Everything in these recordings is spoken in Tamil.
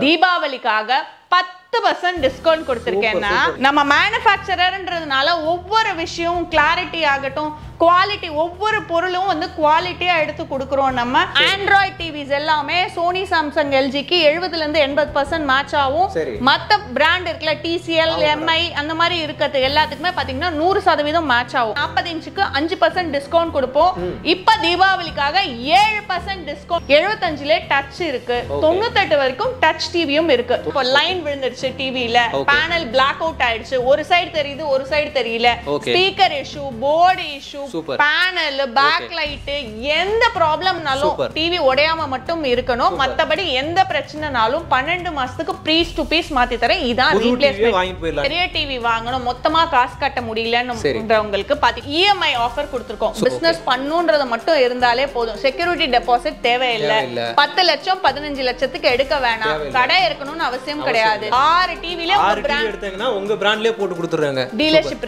தீபாவளிக்காக 10% டிஸ்கவுண்ட் கொடுத்திருக்கேன்னா நம்ம மேனுஃபேக்சரர்ன்றதுனால ஒவ்வொரு விஷயம் கிளாரிட்டி ஆகட்டும் குவாலிட்டி ஒவ்வொரு பொருளும் வந்து குவாலிட்டியா எடுத்து கொடுக்குறோம் நம்ம ஆண்ட்ராய்ட் டிவிஸ் எல்லாமே சோனி சாம்சங் எல்ஜிக்கு 70 ல இருந்து 80% மேட்ச் ஆகும் மத்த பிராண்ட் இருக்குல TCL MI அந்த மாதிரி இருக்கிறது எல்லாத்துக்குமே பாத்தீங்கன்னா 100% மேட்ச் ஆகும் 40 இன்ச்சுக்கு 5% டிஸ்கவுண்ட் கொடுப்போம் இப்ப தீபாவளிக்காக 7% டிஸ்கவுண்ட் 75 ல டச் இருக்கு 98 வரைக்கும் டச் டிவியும் இருக்கு இப்போ லைன் விழுந்துருச்சு டிவில பேனல் பிளாக் அவுட் ஆயிடுச்சு ஒரு சைடு தெரியுது ஒரு சைடு தெரியல speaker issue board issue panel back light எந்த ப்ராப்ளம்னாலும் டிவி உடையாம மட்டும் இருக்கணும் மத்தபடி எந்த பிரச்சனைனாலும் 12 மாசத்துக்கு பீஸ் டு பீஸ் மாத்தி தரேன் இதான் ரீப்ளேஸ்மென்ட் பெரிய டிவி வாங்கணும் மொத்தமா காசு கட்ட முடியலன்றவங்களுக்கு பாத்தி EMI ஆஃபர் கொடுத்திருக்கோம் பிசினஸ் பண்ணுன்றத மட்டும் இருந்தாலே போதும் செக்யூரிட்டி டெபாசிட் தேவையில்லை 10 லட்சம் 15 லட்சத்துக்கு எடுக்க வேணாம் கடை இருக்கணும்னு அவசியம் கிடையாது 6 டிவில ஒரு பிராண்ட் எடுத்தீங்கன்னா உங்க பிராண்ட்லயே போட்டு கொடுத்துறாங்க டீலர்ஷிப்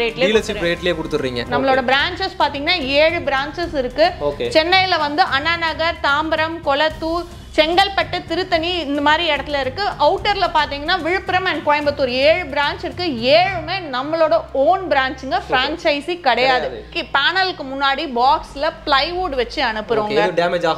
ரேட்லயே கொடுத்துறீங்க நம்மளோட பிரான்ச்சஸ் பாத்தீங்கன்னா 7 பிரான்ச்சஸ் இருக்கு சென்னையில வந்து அண்ணா நகர் தாம்பரம் கொளத்தூர் செங்கல்பட்டு திருத்தணி இந்த மாதிரி இடத்துல இருக்கு அவுட்டர்ல பாத்தீங்கன்னா விழுப்புரம் அண்ட் கோயம்புத்தூர் 7 பிரான்ச் இருக்கு 7மே நம்மளோட ஓன் பிரான்ச்சுங்க பிரான்ச்சைசி கிடையாது பேனலுக்கு முன்னாடி பாக்ஸ்ல பிளைவுட் வச்சு அனுப்புறோங்க டேமேஜ்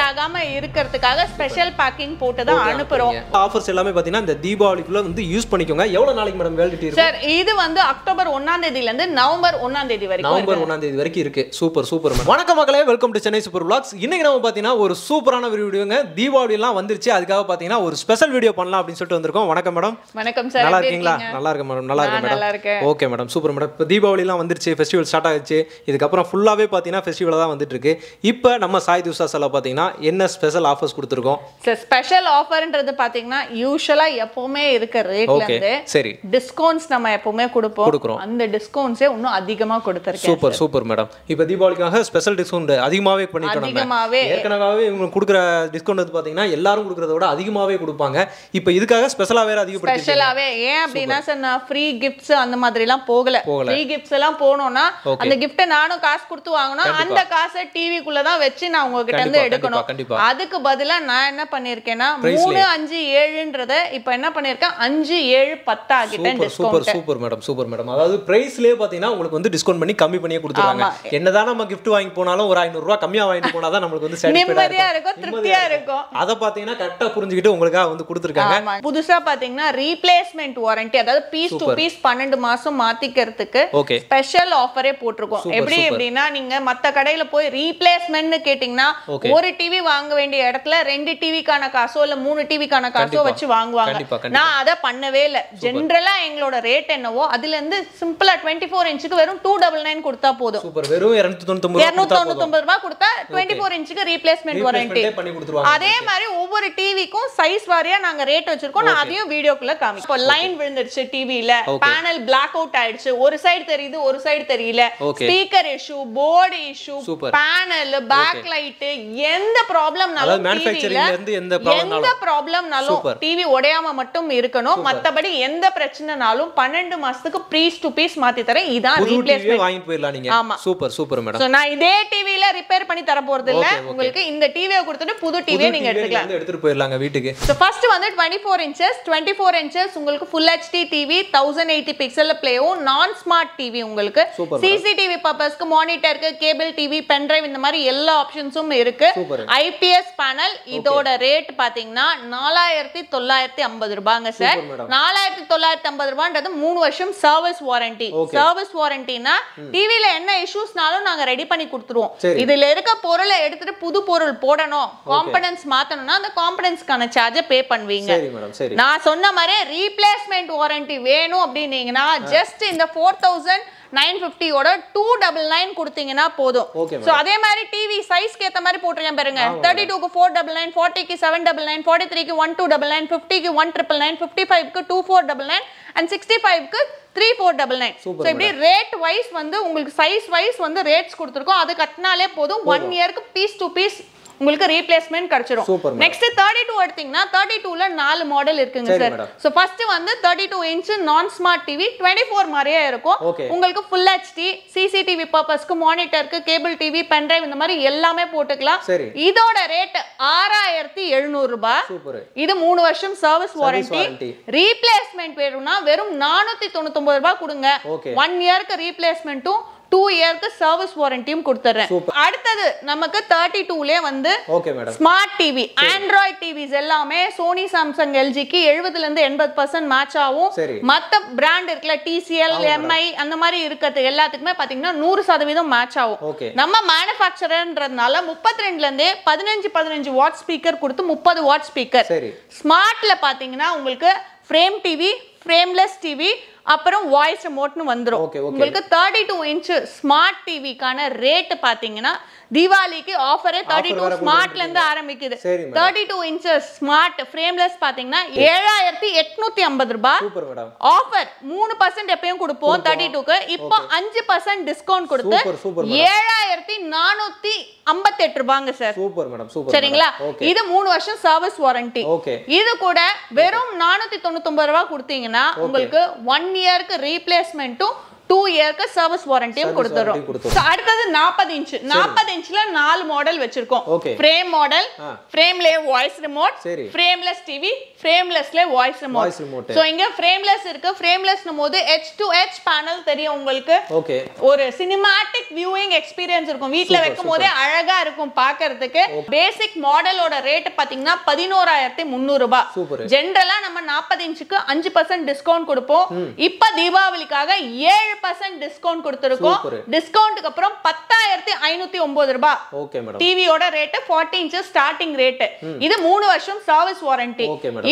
ஆகாம இருக்கிறதுக்காக ஸ்பெஷல் பேக்கிங் போட்டு தான் அனுப்புறோம் ஆஃபர்ஸ் எல்லாமே பாத்தீங்கன்னா இந்த தீபாவளிக்குள்ள வந்து யூஸ் பண்ணிக்கோங்க எவ்வளவு நாளைக்கு மேடம் வேலிடிட்டி இருக்கு சார் இது வந்து அக்டோபர் 1 ஆம் தேதியில இருந்து நவம்பர் 1 ஆம் தேதி வரைக்கும் நவம்பர் 1 ஆம் தேதி வரைக்கும் இருக்கு சூப்பர் சூப்பர் வணக்கம் மக்களே welcome to Chennai super vlogs இன்னைக்கு நம்ம பாத்தீங்கன்னா ஒரு சூப்பரான வீடியோங்க தீபாவளி எல்லாம் வந்துருச்சு அதுக்காக பாத்தீங்கன்னா ஒரு ஸ்பெஷல் வீடியோ பண்ணலாம் அப்படினு சொல்லிட்டு வந்திருக்கோம் வணக்கம் மேடம் வணக்கம் சார் நல்லா இருக்கீங்களா நல்லா இருக்கேன் மேடம் நல்லா இருக்கேன் ஓகே மேடம் சூப்பர் மேடம் இப்போ தீபாவளி எல்லாம் வந்துருச்சு ஃபெஸ்டிவல் ஸ்டார்ட் ஆயிடுச்சு இதுக்கு அப்புறம் ஃபுல்லாவே பாத்தீங்கன்னா ஃபெஸ்டிவல் தான் வந்துட்டு இருக்கு இப்போ நம்ம சாய் திவ்சாஸ்ல பாத்தீங்கன்னா என்ன ஸ்பெஷல் ஆஃபர்ஸ் கொடுத்திருக்கோம் சார் ஸ்பெஷல் ஆஃபர்ன்றது பாத்தீங்கன்னா யூசுவலா எப்பவுமே இருக்க ரேட்ல இருந்து சரி டிஸ்கவுண்ட்ஸ் நம்ம எப்பவுமே கொடுப்போம் அந்த டிஸ்கவுண்ட்ஸே இன்னும் அதிகமா கொடுத்திருக்கேன் சூப்பர் சூப்பர் மேடம் இப்போ தீபாவளிக்காக ஸ்பெஷல் டிஸ்கவுண்ட் அதிகமாவே பண்ணிட்டோம் ஏற்கனவே இவங்க கொடுக்குற டிஸ்கவுண்ட் வந்து பாத்தீங்கன்னா எல்லாரும் கொடுக்கறத விட அதிகமாவே கொடுப்பாங்க இப்போ இதுக்காக ஸ்பெஷலா வேற அதிகப்படுத்தி ஸ்பெஷலாவே ஏன் அப்படினா சார் நான் ஃப்ரீ கிஃப்ட்ஸ் அந்த மாதிரி எல்லாம் போகல ஃப்ரீ கிஃப்ட்ஸ் எல்லாம் போனோம்னா அந்த கிஃப்ட் நானும் காசு கொடுத்து வாங்கணும் அந்த காசை டிவிக்குள்ள தான் வெச்சு நான் உங்ககிட்ட இருந்து எடுக்கணும் அதுக்கு பதிலா நான் என்ன பண்ணிருக்கேன்னா 3 5 7ன்றத இப்போ என்ன பண்ணிருக்கேன் 5 7 10 ஆகிட்டேன் டிஸ்கவுண்ட் சூப்பர் மேடம் அதாவது பிரைஸ்லயே பாத்தீங்கன்னா உங்களுக்கு வந்து டிஸ்கவுண்ட் பண்ணி கம்மி பண்ணியே கொடுத்துறாங்க என்னதான் நம்ம gift வாங்கி போனாலும் ஒரு 500 ரூபாய் கம்மியா வாங்கி போனா தான் நமக்கு வந்து நிம்மதியா இருக்கும் திருப்தியா இருக்கும் அத பாத்தீங்கன்னா கரெக்ட்டா புரிஞ்சிக்கிட்டு உங்களுக்காக வந்து கொடுத்திருக்காங்க புதுசா பாத்தீங்கன்னா ரீப்ளேஸ்மென்ட் வாரண்டி அதாவது பீஸ் டு பீஸ் 12 மாசம் மாத்திக்கிறதுக்கு ஸ்பெஷல் ஆஃபரே போட்டுருக்கோம் எப்படின்னா நீங்க மத்த கடையில போய் ரீப்ளேஸ்மென்ட்னு கேட்டிங்கனா ஒரு டிவி வாங்க வேண்டிய இடத்துல 2 டிவிக்கான காசோ இல்ல 3 டிவிக்கான காசோ வச்சு வாங்குவாங்க நான் அத பண்ணவே இல்ல ஜெனரலா எங்களோட ரேட் என்னவோ அதுல இருந்து சிம்பிளா 24 இன்ச்சுக்கு வெறும் 299 கொடுத்தா போதும் சூப்பர் வெறும் 299 ரூபாய் கொடுத்தா 24 இன்ச்சுக்கு ரீப்ளேஸ்மென்ட் வாரண்டி அதே மாதிரி ஒவ்வொரு டிவிக்கும் சைஸ் வாரியா நாங்க ரேட் வச்சிருக்கோம் நான் அதையும் வீடியோக்குள்ள காமிக்கிறேன் இப்போ லைன் விழுந்துருச்சு டிவில பேனல் பிளாக் அவுட் ஆயிடுச்சு ஒரு சைடு தெரியுது ஒரு சைடு தெரியல speaker issue board issue panel back light எந்த ப்ராப்ளம்னாலும் மேனுஃபேக்சரிங்ல இருந்து எந்த ப்ராப்ளம்னாலும் டிவி உடையாம மட்டும் இருக்கணும் மத்தபடி எந்த பிரச்சனைனாலும் 12 மாசத்துக்கு பீஸ் டு பீஸ் மாத்தி தரேன் இதான் ரீப்ளேஸ்மென்ட் வாங்கிட்டு போயிடலாம் நீங்க சூப்பர் மேடம் சோ நான் இதே டிவில ரிப்பேர் பண்ணி தர போறது இல்ல உங்களுக்கு இந்த டிவியை கொடுத்துட்டு புது டிவியை நீங்க எடுத்துட்டு போயிரலாங்க வீட்டுக்கு சோ ஃபர்ஸ்ட் வந்து 24 inches உங்களுக்கு full HD டிவி 1080 பிக்சல்ல ப்ளேவும் நான் ஸ்மார்ட் டிவி உங்களுக்கு சிசிடிவி பர்பஸ்க்கு மானிட்டருக்கு கேபிள் டிவி பென் டிரைவ் இந்த மாதிரி எல்லா ஆப்ஷன்ஸும் இருக்கு IPS பேனல் இதோட ரேட் பாத்தீங்கன்னா 4950 ரூபாய்ங்க சார் 4950 ரூபாய்ன்றது 3 வருஷம் சர்வீஸ் வாரண்டினா டிவில என்ன இஷ்யூஸ்னாலும் நாங்க ரெடி பண்ணி கொடுத்துருவோம் இதுல இருக்க பொருளை எடுத்துட்டு புது பொருள் போடணும் காம்பனன்ட்ஸ் மாத்தணும்னா அந்த காம்பனன்ட்ஸ்க்கான சார்ஜ் பே பண்ணுவீங்க நான் சொன்ன மாதிரி ரீப்ளேஸ்மென்ட் வாரண்டி வேணும் அப்படினீங்கனா ஜஸ்ட் இந்த 4950 ஓட 299 கொடுத்தீங்கனா போதும் சோ அதே மாதிரி டிவி சைஸ்க்கு ஏத்த மாதிரி போட்றேன் பாருங்க 32 க்கு 499 40 க்கு 799 43 க்கு 1299 50 க்கு 1999 55 க்கு 2499 and 65 க்கு 3499 சோ இப்படி ரேட் வைஸ் வந்து உங்களுக்கு சைஸ் வைஸ் வந்து ரேட்ஸ் கொடுத்திருக்கோம் அது கட்டனாலே போதும் 1 இயருக்கு பீஸ் டு பீஸ் உங்களுக்கு ரீப்ளேஸ்மெண்ட் கிடைச்சிரும் நெக்ஸ்ட் 32 எடுத்தீங்கன்னா 32ல 4 மாடல் இருக்குங்க சார் சோ ஃபர்ஸ்ட் வந்து 32 இன்ச் நான் ஸ்மார்ட் டிவி 24 மாதிரியே இருக்கும் உங்களுக்கு ஃபுல் ஹெச்டி சிசிடிவி பர்பஸ்க்கு மானிட்டருக்கு கேபிள் டிவி பென் டிரைவ் இந்த மாதிரி எல்லாமே போட்டுக்கலாம் இதோட ரேட் 6700 ரூபாய் இது 3 வருஷம் சர்வீஸ் வாரண்டி ரீப்ளேஸ்மெண்ட் வேணும்னா வெறும் 499 ரூபாய் கொடுங்க 1 இயருக்கு ரீப்ளேஸ்மெண்ட்டும் 2 இயருக்கு சர்வீஸ் வாரண்டியும் கொடுத்துறேன் அடுத்தது நமக்கு 32லே வந்து ஸ்மார்ட் டிவி ஆண்ட்ராய்ட் டிவிஸ் எல்லாமே சோனி சாம்சங் எல்ஜிக்கு 70 ல இருந்து 80% மேட்ச் ஆகும் மத்த பிராண்ட் இருக்குல டிசிஎல் எம்ஐ அந்த மாதிரி இருக்குது எல்லாத்துக்குமே பாத்தீங்கன்னா 100% மேட்ச் ஆகும் நம்ம மேனுஃபேக்சரர்ன்றதுனால 32 ல இருந்து 15 வாட் ஸ்பீக்கர் கொடுத்து 30 வாட் ஸ்பீக்கர் ஸ்மார்ட்ல பாத்தீங்கன்னா உங்களுக்கு ஃப்ரேம் டிவி ஃப்ரேம்லெஸ் டிவி அப்புறம் வாய்ஸ் ரிமோட்னு வந்துரும் உங்களுக்கு 32 இன்ச் ஸ்மார்ட் டிவிக்கான ரேட் பாத்தீங்கன்னா தீபாவளிக்கு ஆஃபரே 32 ஸ்மார்ட்ல இருந்து ஆரம்பிக்குது 32 இன்ச் ஸ்மார்ட் ஃப்ரேம்லெஸ் பாத்தீங்கன்னா 7850 ரூபாய் சூப்பர் மேடம் ஆஃபர் 3% எப்பவும் கொடுப்போம் 32க்கு இப்போ 5% டிஸ்கவுண்ட் கொடுத்து 7458 ரூபாய்ங்க சார் சூப்பர் மேடம் சூப்பர் சரிங்களா இது 3 வருஷம் சர்வீஸ் வாரண்டி இது கூட வெறும் 499 ரூபாய் கொடுத்தீங்கன்னா உங்களுக்கு 1 இயருக்கு ரீப்ளேஸ்மெண்ட்டும் 2 இயருக்கு சர்வீஸ் வாரண்டியும் கொடுத்துறோம் சோ அடுத்து 40 இன்ச் 40 இன்ச்ல 4 மாடல் வச்சிருக்கோம் ஃப்ரேம் மாடல் ஃப்ரேம்ல வாய்ஸ் ரிமோட் ஃப்ரேம்லெஸ் டிவி ஃப்ரேம்லெஸ்ல வாய்ஸ் ரிமோட் சோ இங்க ஃப்ரேம்லெஸ் இருக்கு ஃப்ரேம்லெஸ்னும்போது H to H பேனல் தெரியும் உங்களுக்கு ஒரு சினிமாட்டிக் வியூயிங் எக்ஸ்பீரியன்ஸ் இருக்கும் வீட்ல வைக்கும்போதே அழகா இருக்கும் பார்க்கிறதுக்கு பேசிக் மாடலோட ரேட் பாத்தீங்கன்னா 11300 ரூபாய் ஜெனரலா நம்ம 40 இன்ச்சுக்கு 5% டிஸ்கவுண்ட் கொடுப்போம் இப்ப தீபாவளிக்காக 7% டிஸ்கவுண்ட் கொடுத்திருக்கோம் டிஸ்கவுண்ட்க்கு அப்புறம் 10509 ரூபாய் ஓகே மேடம் டிவியோட ரேட் 40 இன்ச் ஸ்டார்டிங் ரேட் இது 3 வருஷம் சர்வீஸ் வாரண்டி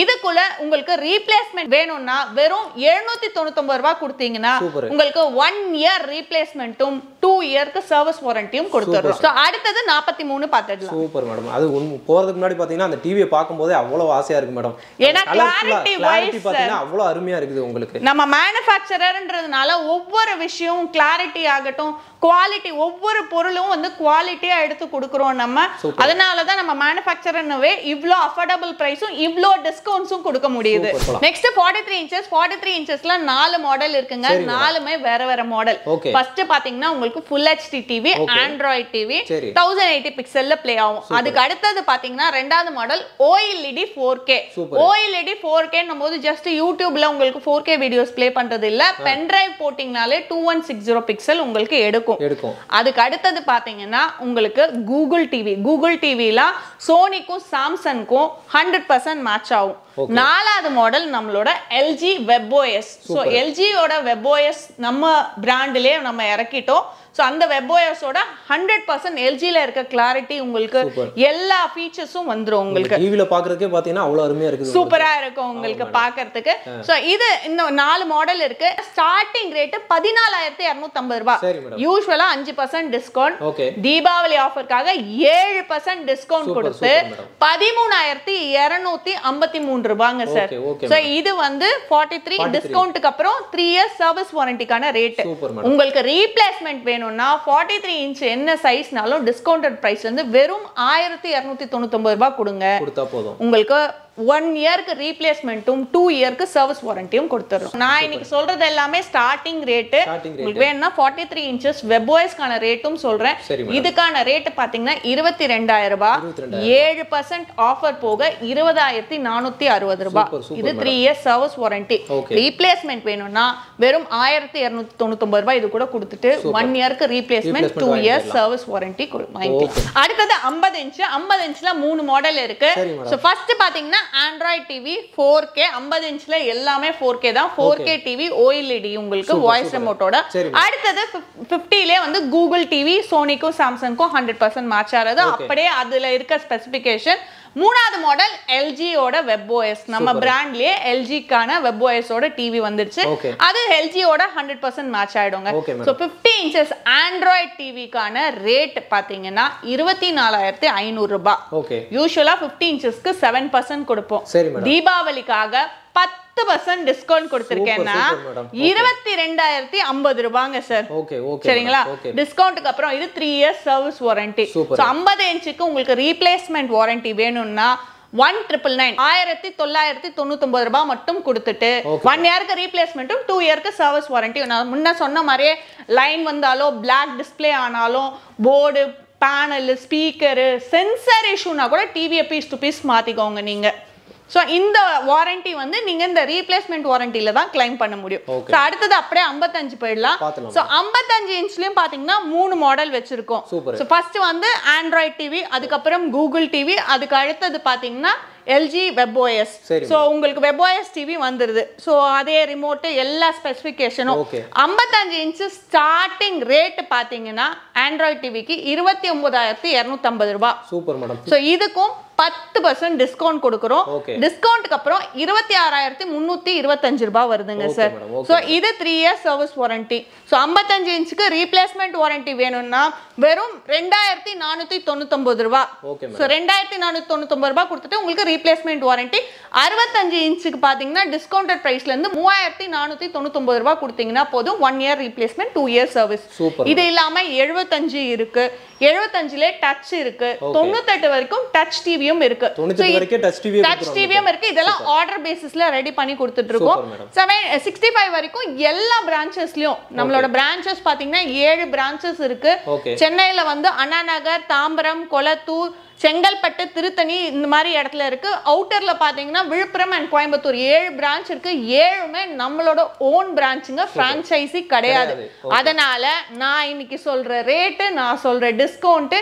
இதுக்குள்ள உங்களுக்கு ரீப்ளேஸ்மென்ட் வேணும்னா வெறும் 799 ரூபாய் கொடுத்தீங்கன்னா உங்களுக்கு 1 இயர் ரீப்ளேஸ்மென்ட்டும் 2 இயருக்கு சர்வீஸ் வாரண்டியும் கொடுத்துறோம் சோ அடுத்து 43 பாத்துடலாம் சூப்பர் மேடம் அது போறதுக்கு முன்னாடி பாத்தீங்கன்னா அந்த டிவியை பாக்கும்போதே அவ்வளவு ஆசையா இருக்கு மேடம் ஏனா கிளாரிட்டி வைஸ் பாத்தீங்கன்னா அவ்வளவு அருமையா இருக்குது உங்களுக்கு நம்ம மேனுஃபேக்சரர்ன்றதுனால ஒவ்வொரு விஷயம் கிளாரிட்டி ஆகட்டும் குவாலிட்டி ஒவ்வொரு பொருளும் வந்து குவாலிட்டியா எடுத்து கொடுக்கறோம் நம்ம அதனால தான் நம்ம மேனுஃபேக்சரர்னவே இவ்ளோ அஃபோர்டபிள் பிரைஸும் இவ்ளோ டிஸ்கவுண்ட்ஸும் கொடுக்க முடியுது நெக்ஸ்ட் 43 இன்ச்சஸ்ல 4 மாடல் இருக்குங்க நாலுமே வேற வேற மாடல் ஃபர்ஸ்ட் பாத்தீங்கன்னா உங்களுக்கு full HD TV Android TV 1080 பிக்சல்ல ப்ளே ஆகும் அதுக்கு அடுத்து பாத்தீங்கன்னா இரண்டாவது model OLED 4K OLED 4K னும்போது ஜஸ்ட் YouTubeல உங்களுக்கு 4K வீடியோஸ் ப்ளே பண்றது இல்ல பென் டிரைவ் போட்டிங்கனாலே 2160 பிக்சல் உங்களுக்கு எடுக்கும் அதுக்கு அடுத்து பாத்தீங்கன்னா உங்களுக்கு Google டிவில சோனிக்கும் சாம்சங்க்கும் 100% மேட்ச் ஆகும் நாலாவது மாடல் நம்மளோட LG WebOS சோ LG ஓட WebOS நம்ம பிராண்ட்லயே நம்ம இறக்கிட்டோம் சோ அந்த WebOS ஓட 100% LG ல இருக்க கிளாரிட்டி உங்களுக்கு எல்லா ஃபீச்சர்ஸும் வந்துரும் உங்களுக்கு டிவில பார்க்கிறதுக்கே பாத்தீங்கன்னா அவ்வளவு அருமையா இருக்கு சூப்பரா இருக்கும் உங்களுக்கு பார்க்கிறதுக்கு சோ இது இன்னும் 4 மாடல் இருக்கு ஸ்டார்டிங் ரேட் 14250 ரூபாய் யூசுவலா 5% டிஸ்கவுண்ட் தீபாவளி ஆஃபர்க்காக 7% டிஸ்கவுண்ட் கொடுத்து 13253 ரூபாய்ங்க சார் சோ இது வந்து 43 டிஸ்கவுண்ட்க்கு அப்புறம் 3 இயர்ஸ் சர்வீஸ் வாரண்டிக்கான ரேட் உங்களுக்கு ரீப்ளேஸ்மென்ட் வேணும்னா 43 இன்ச் என்ன சைஸ்னாலும் டிஸ்கவுண்டட் பிரைஸ்ல இருந்து வெறும் 1299 ரூபாய் கொடுங்க கொடுத்தா போதும் உங்களுக்கு 1 இயருக்கு ரீப்ளேஸ்மென்ட்டும் 2 இயருக்கு சர்வீஸ் வாரண்டியும் கொடுத்துறோம் நான் இன்னைக்கு சொல்றது எல்லாமே ஸ்டார்டிங் ரேட் உங்களுக்கு வேணும்னா 43 இன்ச்சஸ் WebOS-க்கான ரேட்டும் சொல்றேன் இதுக்கான ரேட் பாத்தீங்கன்னா 22000 ரூபாய் 7% ஆஃபர் போக 20460 ரூபாய் இது 3 இயர்ஸ் சர்வீஸ் வாரண்டி ரீப்ளேஸ்மென்ட் வேணும்னா வெறும் 1299 ரூபாய் இது கூட கொடுத்துட்டு 1 இயருக்கு ரீப்ளேஸ்மென்ட் 2 இயர்ஸ் சர்வீஸ் வாரண்டி வாங்கிக்கலாம் அடுத்து 50 இன்ச்ல 3 மாடல் இருக்கு சோ ஃபர்ஸ்ட் பாத்தீங்கன்னா Android TV 4K 50 இன்ச்ல எல்லாமே 4K தான் 4K TV OLED உங்களுக்கு வாய்ஸ் ரிமோட்டோட அடுத்து 50 ல வந்து Google TV சோனிக்கும் சாம்சங்க்கும் 100% மேட்ச் ஆறது அப்படியே அதுல இருக்க ஸ்பெசிஃபிகேஷன் மூணாவது மாடல் LG ஓட WebOS நம்ம பிராண்ட்லயே LG கான WebOS ஓட டிவி வந்துருச்சு அது LG ஓட 100% மேட்ச் ஆயிடுங்க சோ 50 இன்ச்சஸ் Android டிவி கான ரேட் பாத்தீங்கன்னா 24500 ரூபாய் யூசுவலா 50 இன்ச்சஸ்க்கு 7% கொடுப்போம் தீபாவளிக்காக 10% டிஸ்கவுண்ட் கொடுத்திருக்கேன்னா 22,050 ரூபாங்க சார். ஓகே ஓகே சரிங்களா? டிஸ்கவுண்ட்க்கு அப்புறம் இது 3 இயர்ஸ் சர்வீஸ் வாரண்டி. சோ 50 இன்ச்சுக்கு உங்களுக்கு ரீப்ளேஸ்மெண்ட் வாரண்டி வேணும்னா 1999 ரூபாய் மட்டும் கொடுத்துட்டு 1 இயருக்கு ரீப்ளேஸ்மெண்ட்டும் 2 இயருக்கு சர்வீஸ் வாரண்டி. நான் முன்ன சொன்ன மாதிரியே லைன் வந்தாலும் பிளாக் டிஸ்பிளே ஆனாலும் போர்டு பேனல் ஸ்பீக்கரு சென்சார் இஷ்யூனா கூட டிவியை பீஸ் டு பீஸ் மாத்திக்கோங்க நீங்க. சோ இந்த வாரண்டி வந்து நீங்க இந்த ரீப்ளேஸ்மெண்ட் வாரண்டில தான் கிளைம் பண்ண முடியும். சோ அடுத்து அப்படியே 55 போயிடலாம். சோ 55 இன்ச்லயும் பாத்தீங்கன்னா 3 மாடல் வச்சிருக்கோம். சோ ஃபர்ஸ்ட் வந்து ஆண்ட்ராய்ட் டிவி, அதுக்கு அப்புறம் கூகுள் டிவி, அதுக்கு அடுத்தது பாத்தீங்கன்னா LG WebOS. சோ உங்களுக்கு WebOS டிவி வந்துருது. சோ அதே ரிமோட் எல்லா ஸ்பெசிஃபிகேஷனும் 55 இன்ச் ஸ்டார்டிங் ரேட் பாத்தீங்கன்னா ஆண்ட்ராய்ட் டிவிக்கு 29,250 ரூபாய். Super madam. சோ இதுக்கும் 10% டிஸ்கவுண்ட் கொடுக்கிறோம். டிஸ்கவுண்ட்க்கு அப்புறம் 26,325 ரூபாய் வருதுங்க சார். சோ இது 3 இயர்ஸ் சர்வீஸ் வாரண்டி. சோ 55 இன்ச்சுக்கு ரீப்ளேஸ்மெண்ட் வாரண்டி வேணும்னா வெறும் 2,499 ரூபாய். சோ 2,499 ரூபாய் கொடுத்துட்டு உங்களுக்கு ரீப்ளேஸ்மெண்ட் வாரண்டி. 65 இன்ச்சுக்கு பாத்தீங்கன்னா டிஸ்கவுண்டட் பிரைஸ்ல இருந்து 3,499 ரூபாய் கொடுத்தீங்கன்னா போதும். 1 இயர் ரீப்ளேஸ்மெண்ட் 2 இயர்ஸ் சர்வீஸ். இது இல்லாம 75 இருக்கு, 75ல டச் இருக்கு, 98 வரைக்கும் டச் டிவியும் இருக்கு. 98 வரைக்கும் டச் டிவியும் இருக்கு. இதெல்லாம் ஆர்டர் பேசிஸ்ல ரெடி பண்ணி கொடுத்துட்டு இருக்கோம். 65 வரைக்கும் எல்லா பிரான்ச்சஸ்லயும் நம்மளோட பிரான்ச்சஸ் பாத்தீங்கன்னா 7 பிரான்ச்சஸ் இருக்கு. சென்னையில வந்து அண்ணா நகர், தாம்பரம், கொளத்தூர், செங்கல்பட்டு, திருத்தணி இந்த மாதிரி இடத்துல இருக்கு. அவுட்டர்ல பாத்தீங்கன்னா விழுப்புரம் அண்ட் கோயம்புத்தூர் 7 பிரான்ச் இருக்கு. 7மே நம்மளோட ஓன் பிரான்ச்சுங்க, பிரான்ச்சைசி கிடையாது. அதனால நான் இன்னைக்கு சொல்ற ரேட்டு, நான் சொல்ற டிஸ்கவுண்ட்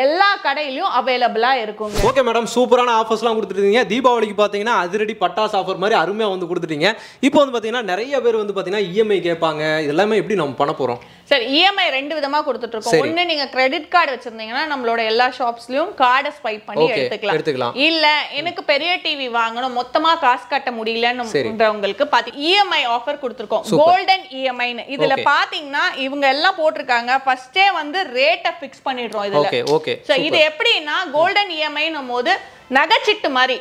எல்லா கடையிலயும் அவைலபிளா இருக்குங்க. ஓகே மேடம், சூப்பரான ஆஃபர்ஸ்லாம் கொடுத்துட்டீங்க. தீபாவளிக்கு பாத்தீங்கன்னா அதிரடி பட்டாஸ் ஆஃபர் மாதிரி அருமையா வந்து கொடுத்துட்டீங்க. இப்போ வந்து பாத்தீங்கன்னா நிறைய பேர் வந்து பாத்தீங்கன்னா இஎம்ஐ கேட்பாங்க. இதெல்லாமே எப்படி நம்ம பண்ண போறோம்? சார் இஎம்ஐ 2 விதமா கொடுத்துட்டு இருக்கோம். ஒன்னு நீங்க கிரெடிட் கார்டு வச்சிருந்தீங்கன்னா நம்மளோட எல்லா ஷாப்ஸ்லயும் கார்டை ஸ்வைப் பண்ணி எடுத்துக்கலாம். இல்ல எனக்கு பெரிய டிவி வாங்கணும், மொத்தமா காசு கட்ட முடியலன்றவங்களுக்கு பாத்தி இஎம்ஐ ஆஃபர் கொடுத்துருக்கோம். Golden EMI. இதுல பாத்தீங்கன்னா இவங்க எல்லாம் போட்டிருக்காங்க. ஃபர்ஸ்டே வந்து ரேட்டை ஃபிக்ஸ் பண்ணிடுறோம் இதுல. சோ இது எப்படின்னா கோல்டன் இஎம்ஐன்னும் போது நகைச்சிட்டு மாதிரி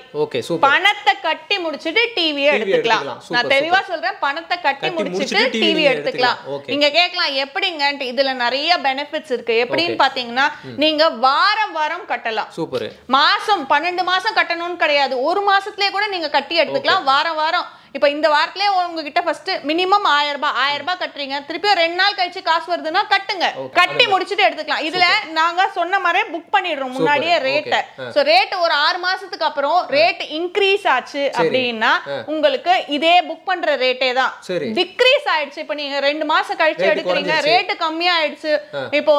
பணத்தை கட்டி முடிச்சிட்டு டிவியை எடுத்துக்கலாம். நான் தெளிவா சொல்றேன், பணத்தை கட்டி முடிச்சிட்டு டிவி எடுத்துக்கலாம். நீங்க கேட்கலாம் எப்படிங்கன்ட்டு. இதுல நிறைய பெனிஃபிட்ஸ் இருக்கு. எப்படின்னு பாத்தீங்கன்னா நீங்க வாரம் வாரம் கட்டலாம். சூப்பர். மாசம் 12 மாசம் கட்டணும்னு கிடையாது. ஒரு மாசத்துலயே கூட நீங்க கட்டி எடுத்துக்கலாம். வாரம் வாரம் இப்ப இந்த வாரத்திலே உங்ககிட்ட ஃபர்ஸ்ட் மினிமம் 1000 ரூபாய் கட்டுறீங்க, திருப்பி 2 நாள் கழிச்சு காசு வருதுன்னா கட்டுங்க, கட்டி முடிச்சிட்டு எடுத்துக்கலாம். இதுல நாங்க சொன்ன மாதிரி புக் பண்ணிடுறோம் முன்னாடியே ரேட்டை. சோ ரேட் ஒரு 6 மாசத்துக்கு அப்புறம் ரேட் இன்க்ரீஸ் ஆச்சு அப்படின்னா உங்களுக்கு இதே புக் பண்ற ரேட்டே தான் டிக்ரீஸ் ஆயிடுச்சு. இப்ப நீங்க 2 மாசம் கழிச்சு எடுக்கிறீங்க, ரேட் கம்மியா ஆயிடுச்சு. இப்போ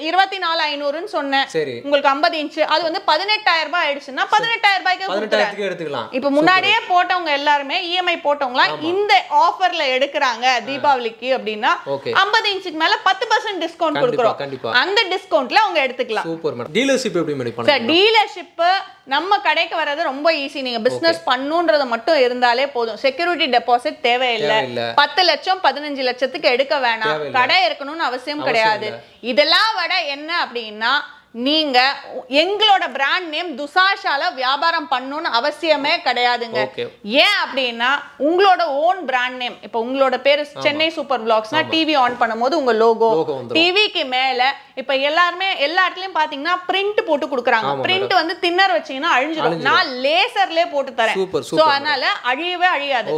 24,500ன்னு சொன்னேன், உங்களுக்கு 50 இன்ச் அது வந்து 18,000 ரூபாய் ஆயிடுச்சுன்னா 18,000 ரூபாய்க்கு எடுத்துக்கலாம். இப்ப முன்னாடியே போட்டவங்க எல்லாருமே இஎம்ஐ போட்டவங்களா இந்த ஆஃபர்ல எடுக்கறாங்க தீபாவளிக்கு அப்படின்னா 50 இன்ச்சுக்கு மேல 10% டிஸ்கவுண்ட் கொடுக்கிறோம். அந்த டிஸ்கவுண்ட்ல அவங்க எடுத்துக்கலாம். Super madam. டீலர்ஷிப் எப்படி மேனேஜ் பண்ணுவீங்க? சார் டீலர்ஷிப் நம்ம கடைக்கு வரது ரொம்ப ஈஸி. நீங்க பிசினஸ் பண்ணுன்றது மட்டும் இருந்தாலே போதும். செக்யூரிட்டி டெபாசிட் தேவையில்லை. 10 லட்சம் 15 லட்சத்துக்கு எடுக்க வேணாம். கடை இருக்கணும்னு அவசியம் கிடையாது. இதெல்லாம் விட என்ன அப்படின்னா நீங்க எங்களோட பிராண்ட் நேம் துசாஷால வியாபாரம் பண்ணணும்னு அவசியமே கிடையாதுங்க. ஏன் அப்படின்னா உங்களோட ஓன் பிராண்ட் நேம், இப்ப உங்களோட பேரு சென்னை சூப்பர் வ்ளாக்ஸ்னா டிவி ஆன் பண்ணும்போது உங்க லோகோ டிவிக்கு மேல இப்ப எல்லாருமே எல்லா இடத்துலயும் பாத்தீங்கன்னா பிரிண்ட் போட்டு கொடுக்குறாங்க. பிரிண்ட் வந்து தின்னர் வச்சீங்கன்னா அழிஞ்சிடும். நான் லேசர்லயே போட்டு தரேன். சோ அதனால அழியவே அழியாது.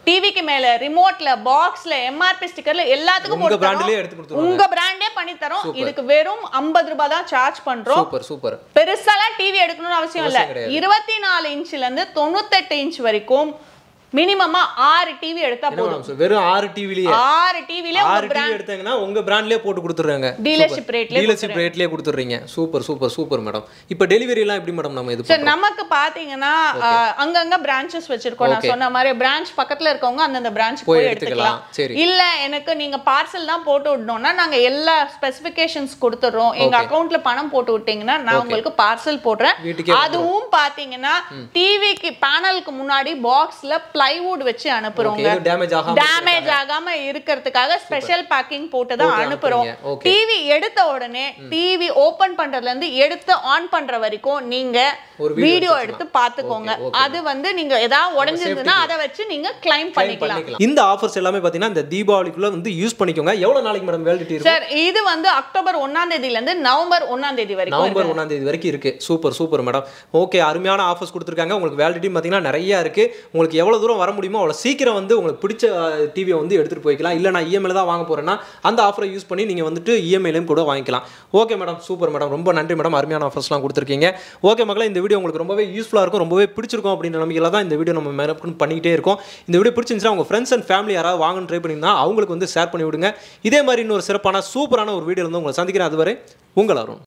டிவிக்கு மேல ரிமோட்ல பாக்ஸ்ல எம்ஆர்பி ஸ்டிக்கர்ல எல்லாத்துக்கும் போட்டு உங்க பிராண்டே பண்ணி தரோம். இதுக்கு வெறும் 50 ரூபாய் தான் சார்ஜ் பண்றோம். சூப்பர். பெருசாலாம் டிவி எடுக்கணும்னு அவசியம் இல்ல. 24 இன்ச்ல இருந்து 98 இன்ச் வரைக்கும் மினிமமா 6 டிவி எடுத்தா போதும். வெறும் 6 டிவிலயே 6 டிவில உங்க பிராண்ட் எடுத்தீங்கன்னா உங்க பிராண்ட்லயே போட்டு கொடுத்துறாங்க. டீலர்ஷிப் ரேட்லயே கொடுத்துறீங்க. Super super super madam. இப்போ டெலிவரி எல்லாம் எப்படி மேடம் நம்ம இது பண்றோம்? நமக்கு பாத்தீங்கன்னா அங்கங்க பிரான்ச்சஸ் வச்சிருக்கோம். நான் சொன்ன மாதிரி பிரான்ச் பக்கத்துல இருக்கவங்க அந்த பிரான்ச் போய் எடுத்துக்கலாம். இல்ல எனக்கு நீங்க பார்சல் தான் போட்டு விடணும்னா நாங்க எல்லா ஸ்பெசிஃபிகேஷன்ஸ் கொடுத்துறோம். எங்க அக்கவுண்ட்ல பணம் போட்டு விட்டீங்கன்னா நான் உங்களுக்கு பார்சல் போடுறேன். அதுவும் பாத்தீங்கன்னா டிவிக்கு பேனலுக்கு முன்னாடி பாக்ஸ்ல பிளைவுட் வச்சு அனுப்புறோங்க. டேமேஜ் ஆகாம இருக்கிறதுக்காக ஸ்பெஷல் பேக்கிங் போட்டு தான் அனுப்புறோம். டிவி எடுத்த உடனே டிவி ஓபன் பண்றதுல இருந்து எடுத்து ஆன் பண்ற வரைக்கும் நீங்க வீடியோ எடுத்து பாத்துக்கோங்க. அது வந்து நீங்க ஏதாவது உடைஞ்சிருந்தா அதை வச்சு நீங்க கிளைம் பண்ணிக்கலாம். இந்த ஆஃபர்ஸ் எல்லாமே பாத்தீங்கன்னா இந்த தீபாவளிக்குள்ள வந்து யூஸ் பண்ணிக்கோங்க. எவ்வளவு நாளைக்கு மேடம் வேலிடிட்டி இருக்கு? சார் இது வந்து அக்டோபர் 1ஆம் தேதியில இருந்து நவம்பர் 1ஆம் தேதி வரைக்கும். நவம்பர் 1ஆம் தேதி வரைக்கும் இருக்கு. Super super madam. ஓகே, அருமையான ஆஃபர்ஸ் கொடுத்துருக்காங்க. உங்களுக்கு வேலிடிட்டி பாத்தீங்கன்னா நிறைய இருக்கு. உங்களுக்கு எவ்வளவு தூரம் வர முடியுமோ அவ்வளவு சீக்கிரம் வந்து உங்களுக்கு பிடிச்ச டிவியை வந்து எடுத்துட்டு போய்க்கலாம். இல்ல நான் இஎம்ஐல தான் வாங்க போறேன்னா அந்த ஆஃபரை யூஸ் பண்ணி நீங்க வந்துட்டு இஎம்ஐலையும் கூட வாங்கிக்கலாம். ஓகே மேடம், சூப்பர் மேடம், ரொம்ப நன்றி மேடம், அருமையான ஆஃபர்ஸ்லாம் கொடுத்துருக்கீங்க. ஓகே மக்களே, இந்த வீடியோ உங்களுக்கு ரொம்பவே யூஸ்ஃபுல்லாக இருக்கும், ரொம்பவே பிடிச்சிருக்கும் அப்படின்ற நம்பிக்கையில தான் இந்த வீடியோ நம்ம மேற்கொண்டு பண்ணிக்கிட்டே இருக்கோம். இந்த வீடியோ பிடிச்சிருந்துச்சுன்னா உங்கள் ஃப்ரெண்ட்ஸ் அண்ட் ஃபேமிலி யாராவது வாங்கன்னு ட்ரை பண்ணியிருந்தா அவங்களுக்கு வந்து ஷேர் பண்ணி விடுங்க. இதே மாதிரி இன்னொரு சிறப்பான சூப்பரான ஒரு வீடியோ வந்து உங்களை சந்திக்கிறேன். அதுவரை உங்கள் அருண்.